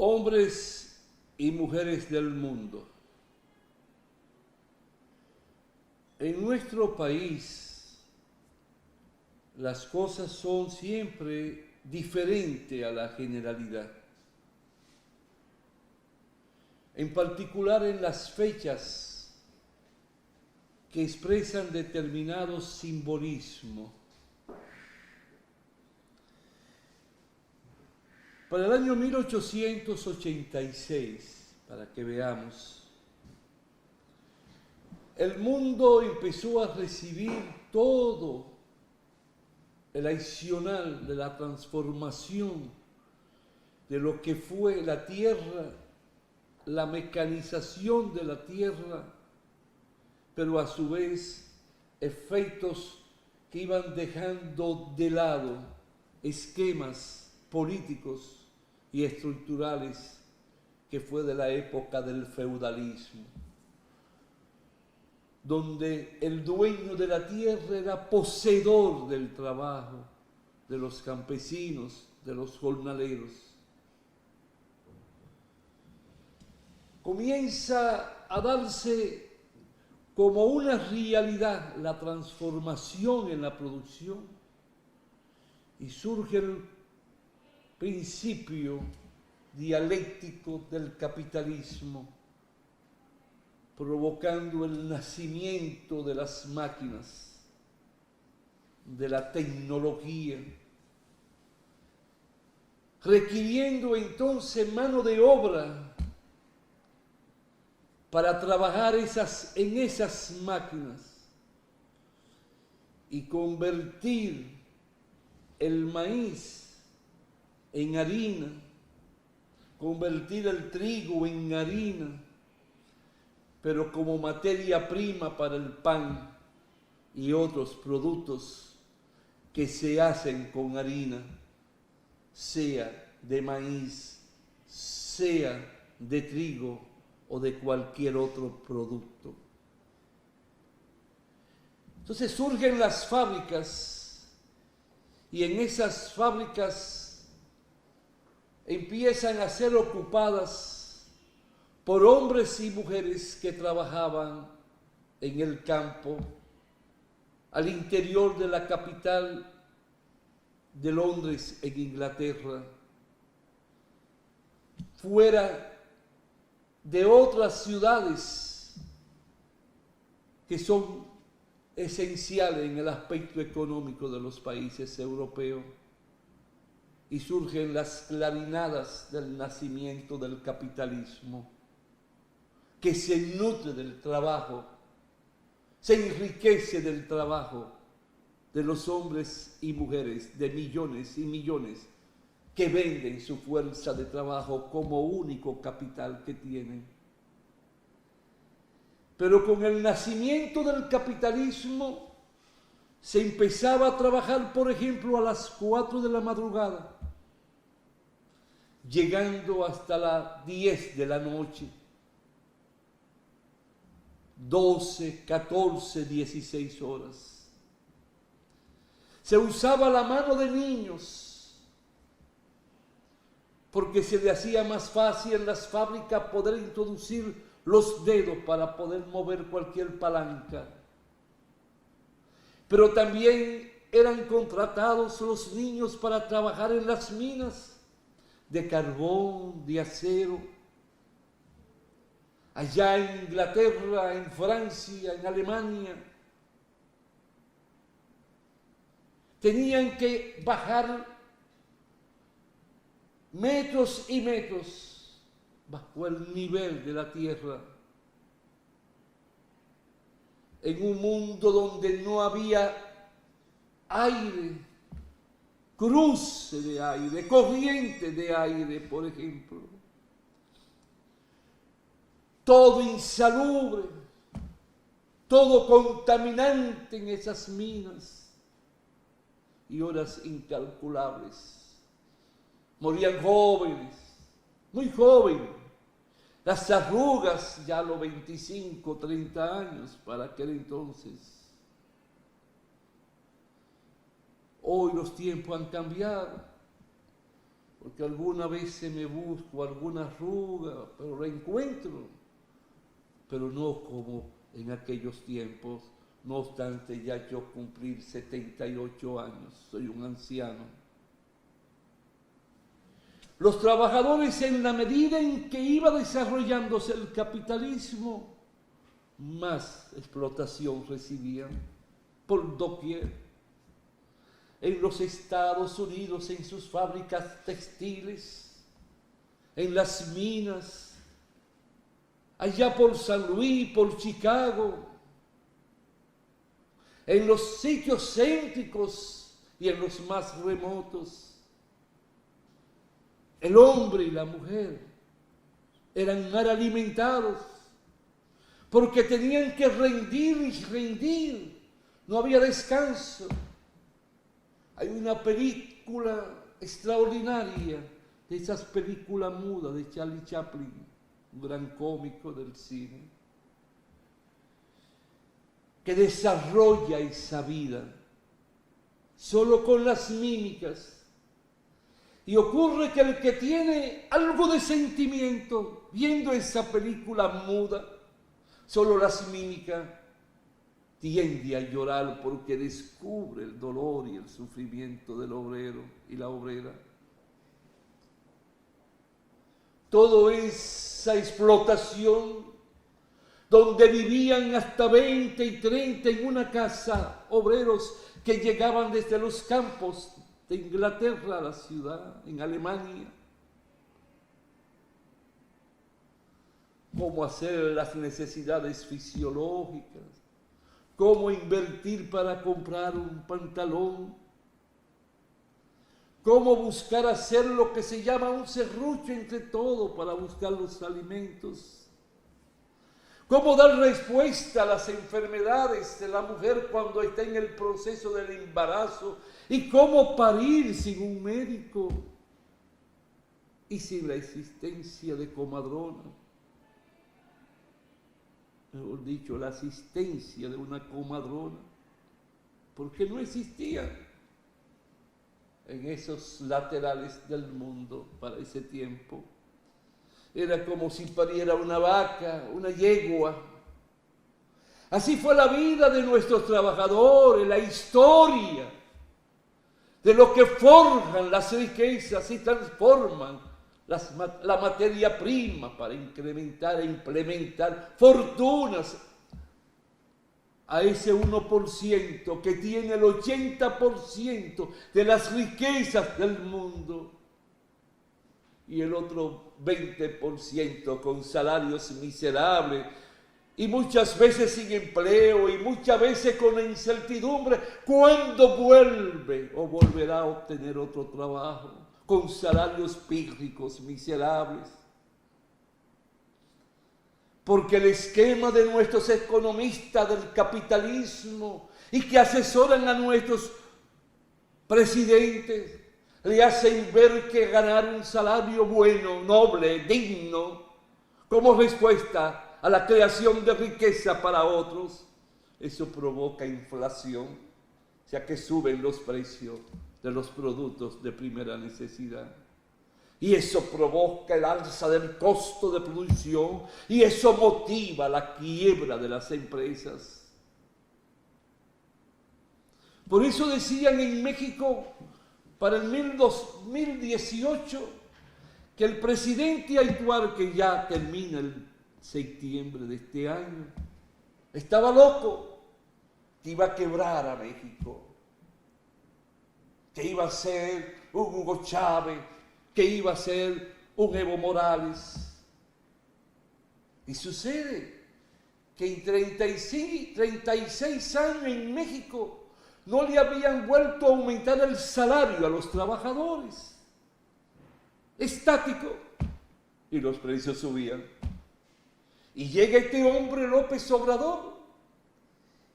Hombres y mujeres del mundo, en nuestro país las cosas son siempre diferentes a la generalidad. En particular en las fechas que expresan determinados simbolismos. Para el año 1886, para que veamos, el mundo empezó a recibir todo el accionar de la transformación de lo que fue la tierra, la mecanización de la tierra, pero a su vez efectos que iban dejando de lado esquemas políticos y estructurales que fue de la época del feudalismo, donde el dueño de la tierra era poseedor del trabajo de los campesinos, de los jornaleros. Comienza a darse como una realidad la transformación en la producción y surge el principio dialéctico del capitalismo, provocando el nacimiento de las máquinas, de la tecnología, requiriendo entonces mano de obra para trabajar en esas máquinas y convertir el maíz en harina, convertir el trigo en harina, pero como materia prima para el pan y otros productos que se hacen con harina, sea de maíz, sea de trigo o de cualquier otro producto. Entonces surgen las fábricas y en esas fábricas empiezan a ser ocupadas por hombres y mujeres que trabajaban en el campo, al interior de la capital de Londres, en Inglaterra, fuera de otras ciudades que son esenciales en el aspecto económico de los países europeos. Y surgen las clarinadas del nacimiento del capitalismo, que se nutre del trabajo, se enriquece del trabajo de los hombres y mujeres, de millones y millones, que venden su fuerza de trabajo como único capital que tienen. Pero con el nacimiento del capitalismo se empezaba a trabajar, por ejemplo, a las 4 de la madrugada, llegando hasta las 10 de la noche, 12, 14, 16 horas. Se usaba la mano de niños, porque se le hacía más fácil en las fábricas poder introducir los dedos para poder mover cualquier palanca. Pero también eran contratados los niños para trabajar en las minas de carbón, de acero. Allá en Inglaterra, en Francia, en Alemania, tenían que bajar metros y metros bajo el nivel de la tierra, en un mundo donde no había aire, cruce de aire, corriente de aire, por ejemplo. Todo insalubre, todo contaminante en esas minas y horas incalculables. Morían jóvenes, muy jóvenes. Las arrugas ya a los 25, 30 años para aquel entonces. Hoy los tiempos han cambiado. porque alguna vez me busco alguna arruga, pero la encuentro, pero no como en aquellos tiempos. No obstante, ya yo cumplir 78 años, soy un anciano. Los trabajadores, en la medida en que iba desarrollándose el capitalismo, más explotación recibían por doquier. En los Estados Unidos, en sus fábricas textiles, en las minas, allá por San Luis, por Chicago, en los sitios céntricos y en los más remotos, el hombre y la mujer eran mal alimentados porque tenían que rendir y rendir, no había descanso. Hay una película extraordinaria, de esas películas mudas de Charlie Chaplin, un gran cómico del cine, que desarrolla esa vida solo con las mímicas. Y ocurre que el que tiene algo de sentimiento viendo esa película muda, solo las mímicas, tiende a llorar porque descubre el dolor y el sufrimiento del obrero y la obrera. Toda esa explotación donde vivían hasta 20 y 30 en una casa, obreros que llegaban desde los campos de Inglaterra a la ciudad, en Alemania. Cómo hacer las necesidades fisiológicas, cómo invertir para comprar un pantalón, cómo buscar hacer lo que se llama un serrucho entre todo para buscar los alimentos, cómo dar respuesta a las enfermedades de la mujer cuando está en el proceso del embarazo y cómo parir sin un médico y sin la existencia de comadrona. Mejor dicho, la asistencia de una comadrona, porque no existía en esos laterales del mundo para ese tiempo. Era como si pariera una vaca, una yegua. Así fue la vida de nuestros trabajadores, la historia de lo que forjan las riquezas y transforman la materia prima para incrementar e implementar fortunas a ese 1% que tiene el 80% de las riquezas del mundo y el otro 20% con salarios miserables y muchas veces sin empleo y muchas veces con la incertidumbre cuándo vuelve o volverá a obtener otro trabajo, con salarios pírricos, miserables. Porque el esquema de nuestros economistas del capitalismo y que asesoran a nuestros presidentes le hacen ver que ganar un salario bueno, noble, digno, como respuesta a la creación de riqueza para otros, eso provoca inflación, o sea que suben los precios de los productos de primera necesidad. Y eso provoca el alza del costo de producción y eso motiva la quiebra de las empresas. Por eso decían en México para el 2018 que el presidente actual, que ya termina el septiembre de este año, estaba loco, que iba a quebrar a México, que iba a ser un Hugo Chávez, que iba a ser un Evo Morales. Y sucede que en 36 años en México no le habían vuelto a aumentar el salario a los trabajadores. Estático. Y los precios subían. Y llega este hombre López Obrador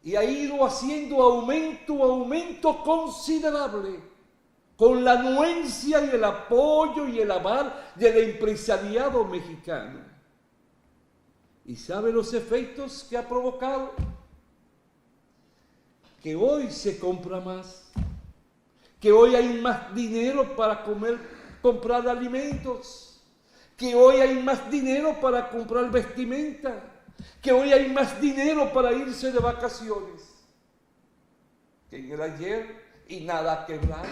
y ha ido haciendo aumento considerable, con la anuencia y el apoyo y el aval del empresariado mexicano. ¿Y sabe los efectos que ha provocado? Que hoy se compra más, que hoy hay más dinero para comer comprar alimentos, que hoy hay más dinero para comprar vestimenta, que hoy hay más dinero para irse de vacaciones que en el ayer, y nada ha quebrado.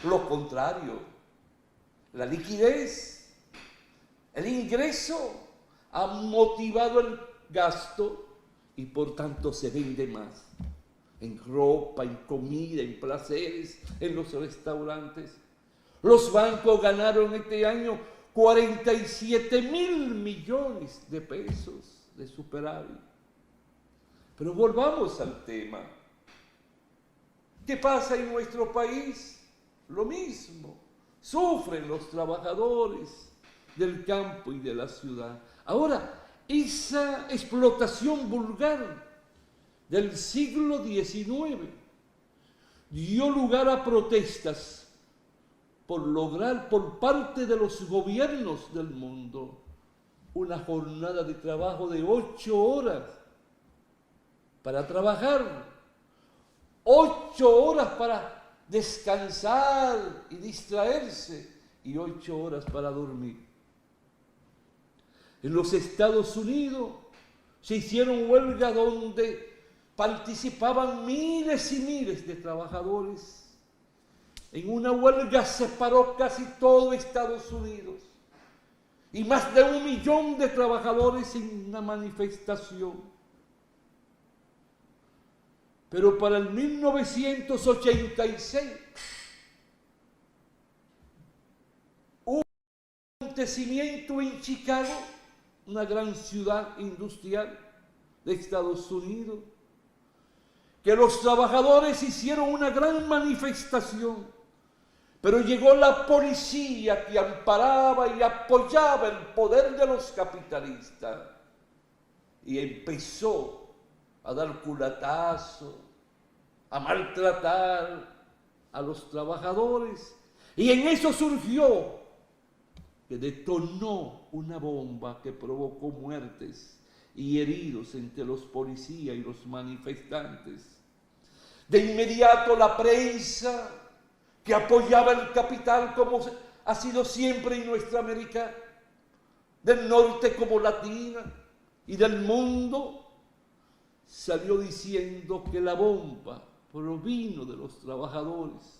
Lo contrario, la liquidez, el ingreso ha motivado el gasto y por tanto se vende más en ropa, en comida, en placeres, en los restaurantes. Los bancos ganaron este año 47.000 millones de pesos de superávit. Pero volvamos al tema. ¿Qué pasa en nuestro país? Lo mismo. Sufren los trabajadores del campo y de la ciudad. Ahora, esa explotación vulgar del siglo XIX dio lugar a protestas por lograr por parte de los gobiernos del mundo una jornada de trabajo de 8 horas para trabajar, 8 horas para descansar y distraerse y 8 horas para dormir. En los Estados Unidos se hicieron huelgas donde participaban miles y miles de trabajadores. En una huelga se paró casi todo Estados Unidos y más de 1 millón de trabajadores en una manifestación. Pero para el 1986 hubo un acontecimiento en Chicago, una gran ciudad industrial de Estados Unidos, que los trabajadores hicieron una gran manifestación, pero llegó la policía que amparaba y apoyaba el poder de los capitalistas y empezó a dar culatazos, a maltratar a los trabajadores, y en eso surgió que detonó una bomba que provocó muertes y heridos entre los policías y los manifestantes. De inmediato la prensa, que apoyaba el capital como ha sido siempre en nuestra América del Norte como latina y del mundo, salió diciendo que la bomba provino de los trabajadores,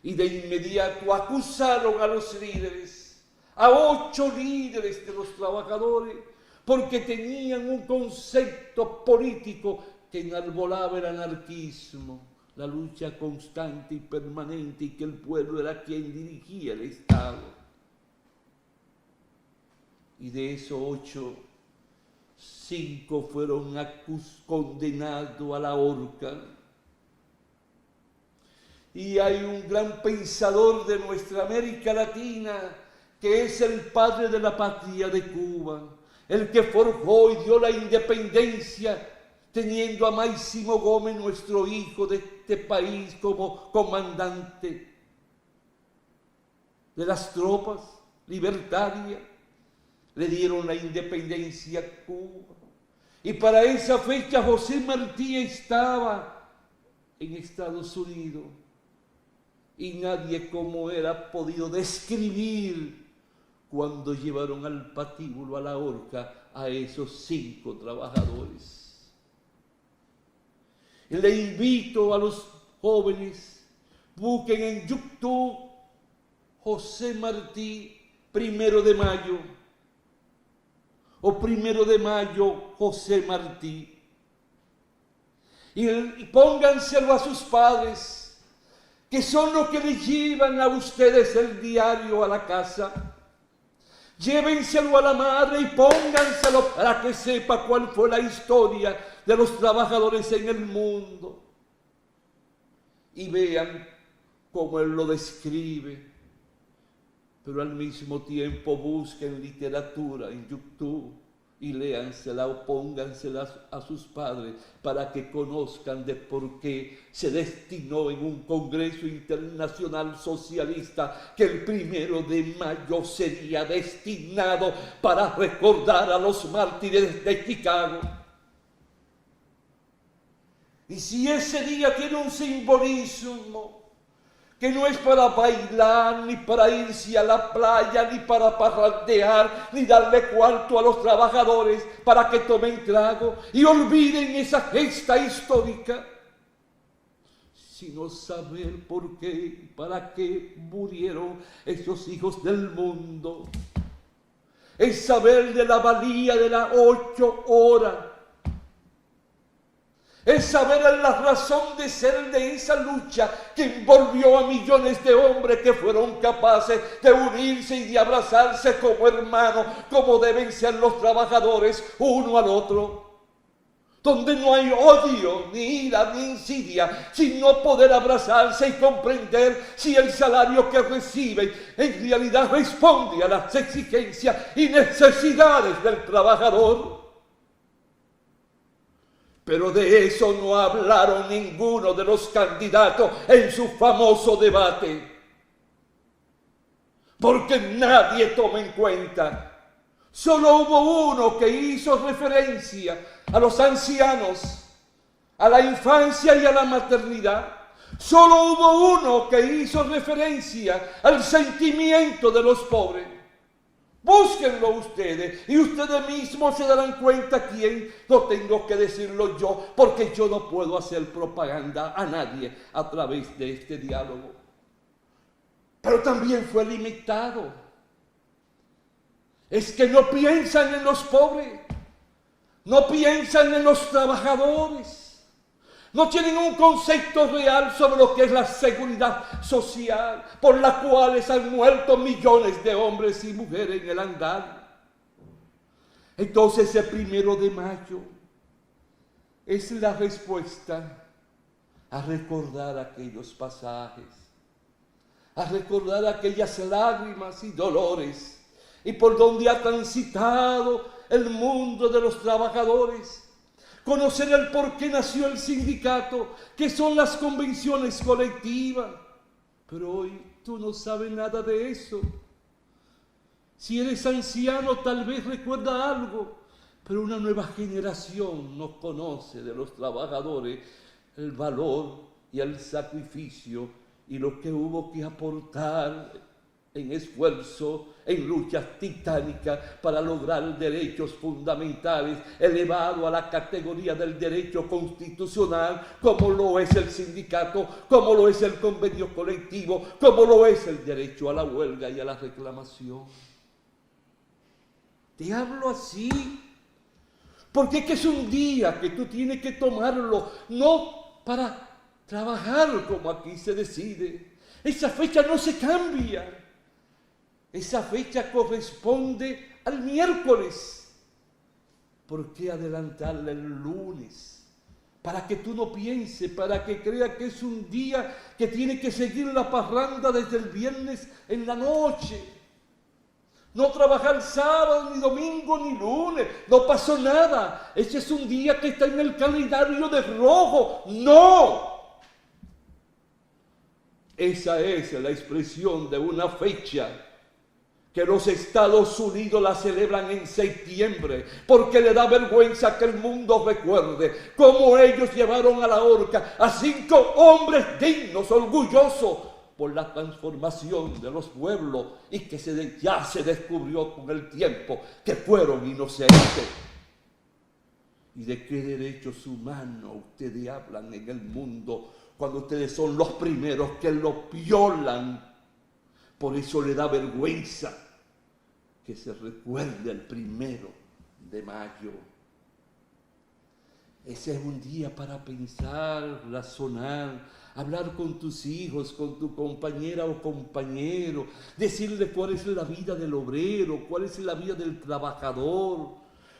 y de inmediato acusaron a los líderes, a 8 líderes de los trabajadores, porque tenían un concepto político que enarbolaba el anarquismo, la lucha constante y permanente, y que el pueblo era quien dirigía el Estado. Y de esos 8, 5 fueron condenados a la horca. Y hay un gran pensador de nuestra América Latina, que es el padre de la patria de Cuba, el que forjó y dio la independencia, teniendo a Máximo Gómez, nuestro hijo, de este país como comandante de las tropas libertarias. Le dieron la independencia a Cuba. Y para esa fecha José Martí estaba en Estados Unidos. Y nadie como él ha podido describir cuando llevaron al patíbulo, a la horca, a esos 5 trabajadores. Y le invito a los jóvenes, busquen en YouTube José Martí 1 de mayo o 1 de mayo José Martí, y pónganselo a sus padres, que son los que les llevan a ustedes el diario a la casa. Llévenselo a la madre y pónganselo para que sepa cuál fue la historia de los trabajadores en el mundo. Y vean cómo él lo describe. Pero al mismo tiempo busquen literatura en YouTube y léansela o póngansela a sus padres para que conozcan de por qué se destinó en un Congreso Internacional Socialista que el 1 de mayo sería destinado para recordar a los mártires de Chicago. Y si ese día tiene un simbolismo que no es para bailar, ni para irse a la playa, ni para parrandear, ni darle cuarto a los trabajadores para que tomen trago y olviden esa gesta histórica, sino saber por qué y para qué murieron esos hijos del mundo. Es saber de la valía de las 8 horas. Es saber la razón de ser de esa lucha que envolvió a millones de hombres que fueron capaces de unirse y de abrazarse como hermanos, como deben ser los trabajadores uno al otro. Donde no hay odio, ni ira, ni insidia, sino poder abrazarse y comprender si el salario que reciben en realidad responde a las exigencias y necesidades del trabajador. Pero de eso no hablaron ninguno de los candidatos en su famoso debate. Porque nadie toma en cuenta. Solo hubo uno que hizo referencia a los ancianos, a la infancia y a la maternidad. Solo hubo uno que hizo referencia al sentimiento de los pobres. Búsquenlo ustedes y ustedes mismos se darán cuenta quién. No tengo que decirlo yo, porque yo no puedo hacer propaganda a nadie a través de este diálogo. Pero también fue limitado. Es que no piensan en los pobres, no piensan en los trabajadores. No tienen un concepto real sobre lo que es la seguridad social, por la cual han muerto millones de hombres y mujeres en el andar. Entonces el 1 de mayo es la respuesta a recordar aquellos pasajes, a recordar aquellas lágrimas y dolores, y por donde ha transitado el mundo de los trabajadores. Conocer el por qué nació el sindicato, qué son las convenciones colectivas. Pero hoy tú no sabes nada de eso. Si eres anciano, tal vez recuerda algo, pero una nueva generación no conoce de los trabajadores el valor y el sacrificio y lo que hubo que aportar en esfuerzo, en luchas titánicas para lograr derechos fundamentales elevados a la categoría del derecho constitucional, como lo es el sindicato, como lo es el convenio colectivo, como lo es el derecho a la huelga y a la reclamación. Te hablo así, porque es que es un día que tú tienes que tomarlo, no para trabajar como aquí se decide. Esa fecha no se cambia. Esa fecha corresponde al miércoles. ¿Por qué adelantarla el lunes? Para que tú no pienses, para que creas que es un día que tiene que seguir la parranda desde el viernes en la noche. No trabajar sábado, ni domingo, ni lunes. No pasó nada. Ese es un día que está en el calendario de rojo. ¡No! Esa es la expresión de una fecha que los Estados Unidos la celebran en septiembre, porque le da vergüenza que el mundo recuerde cómo ellos llevaron a la horca a 5 hombres dignos, orgullosos por la transformación de los pueblos y que ya se descubrió con el tiempo que fueron inocentes. ¿Y de qué derechos humanos ustedes hablan en el mundo cuando ustedes son los primeros que lo violan? Por eso le da vergüenza que se recuerde el 1 de mayo. Ese es un día para pensar, razonar, hablar con tus hijos, con tu compañera o compañero, decirle cuál es la vida del obrero, cuál es la vida del trabajador,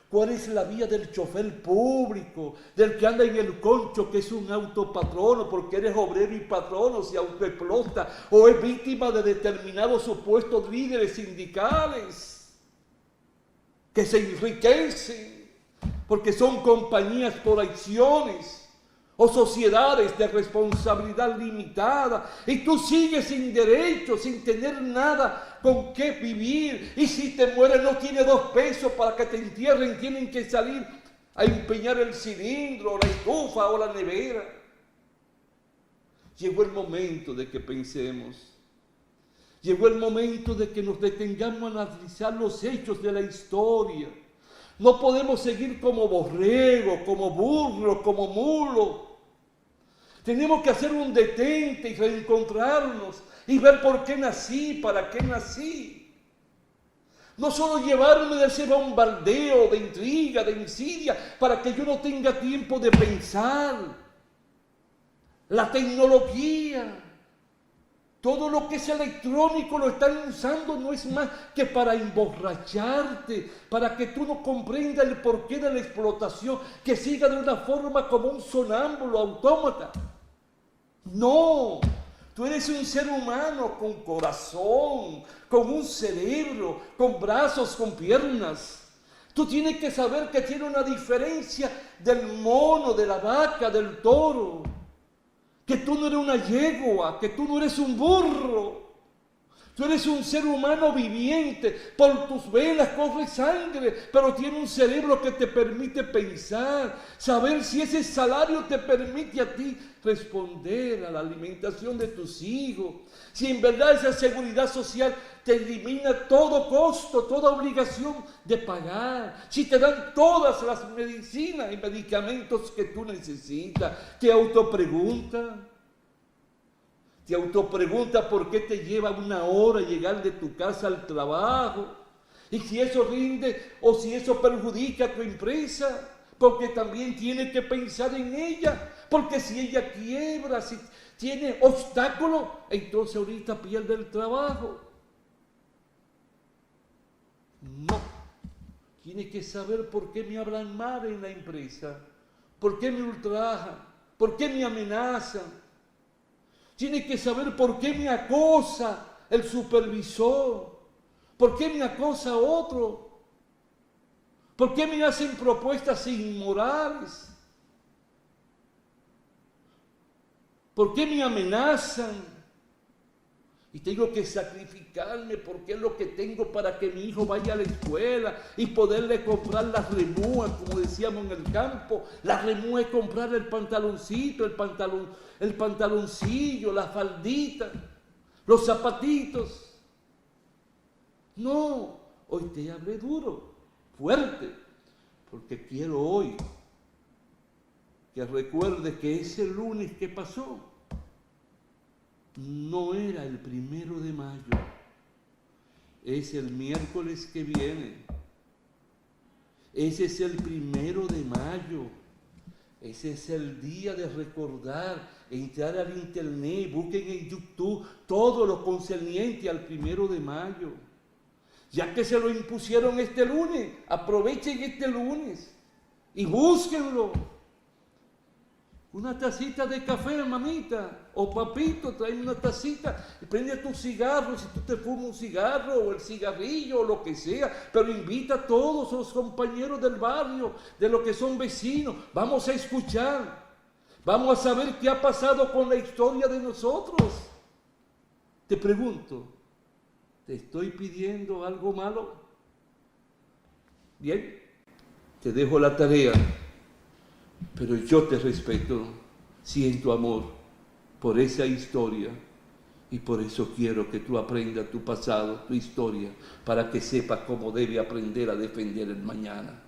cuál es la vida del chofer público, del que anda en el concho, que es un autopatrono, porque eres obrero y patrono, se autoexplota, o es víctima de determinados supuestos líderes sindicales que se enriquecen porque son compañías por acciones o sociedades de responsabilidad limitada, y tú sigues sin derecho, sin tener nada con qué vivir, y si te mueres no tienes 2 pesos para que te entierren, tienen que salir a empeñar el cilindro, la estufa o la nevera. Llegó el momento de que pensemos. Llegó el momento de que nos detengamos a analizar los hechos de la historia. No podemos seguir como borregos, como burros, como mulos. Tenemos que hacer un detente y reencontrarnos y ver por qué nací, para qué nací. No solo llevarme de ese bombardeo de intriga, de insidia, para que yo no tenga tiempo de pensar. La tecnología, todo lo que es electrónico lo están usando no es más que para emborracharte, para que tú no comprendas el porqué de la explotación, que siga de una forma como un sonámbulo, autómata. No, tú eres un ser humano con corazón, con un cerebro, con brazos, con piernas. Tú tienes que saber que tiene una diferencia del mono, de la vaca, del toro. Que tú no eres una yegua, que tú no eres un burro. Tú eres un ser humano viviente, por tus venas corre sangre, pero tiene un cerebro que te permite pensar, saber si ese salario te permite a ti responder a la alimentación de tus hijos, si en verdad esa seguridad social te elimina todo costo, toda obligación de pagar, si te dan todas las medicinas y medicamentos que tú necesitas. Te autopregunta por qué te lleva 1 hora llegar de tu casa al trabajo, y si eso rinde o si eso perjudica a tu empresa, porque también tienes que pensar en ella, porque si ella quiebra, si tiene obstáculos, entonces ahorita pierde el trabajo. No, tienes que saber por qué me hablan mal en la empresa, por qué me ultrajan, por qué me amenazan. Tienes que saber por qué me acosa el supervisor, por qué me acosa otro, por qué me hacen propuestas inmorales, por qué me amenazan. Y tengo que sacrificarme porque es lo que tengo para que mi hijo vaya a la escuela y poderle comprar las remúas, como decíamos en el campo. La remúa es comprar el pantaloncito, el pantaloncillo, la faldita, los zapatitos. No, hoy te hablé duro, fuerte, porque quiero hoy que recuerdes que ese lunes que pasó no era el 1 de mayo, es el miércoles que viene. Ese es el 1 de mayo. Ese es el día de recordar, entrar al internet, busquen en YouTube todo lo concerniente al 1 de mayo. Ya que se lo impusieron este lunes, aprovechen este lunes y búsquenlo. Una tacita de café, mamita, o papito, trae una tacita y prende tu cigarro, si tú te fumas un cigarro o el cigarrillo o lo que sea, pero invita a todos los compañeros del barrio, de los que son vecinos, vamos a escuchar, vamos a saber qué ha pasado con la historia de nosotros. Te pregunto, ¿te estoy pidiendo algo malo? Bien, te dejo la tarea. Pero yo te respeto, siento amor por esa historia y por eso quiero que tú aprendas tu pasado, tu historia, para que sepas cómo debe aprender a defender el mañana.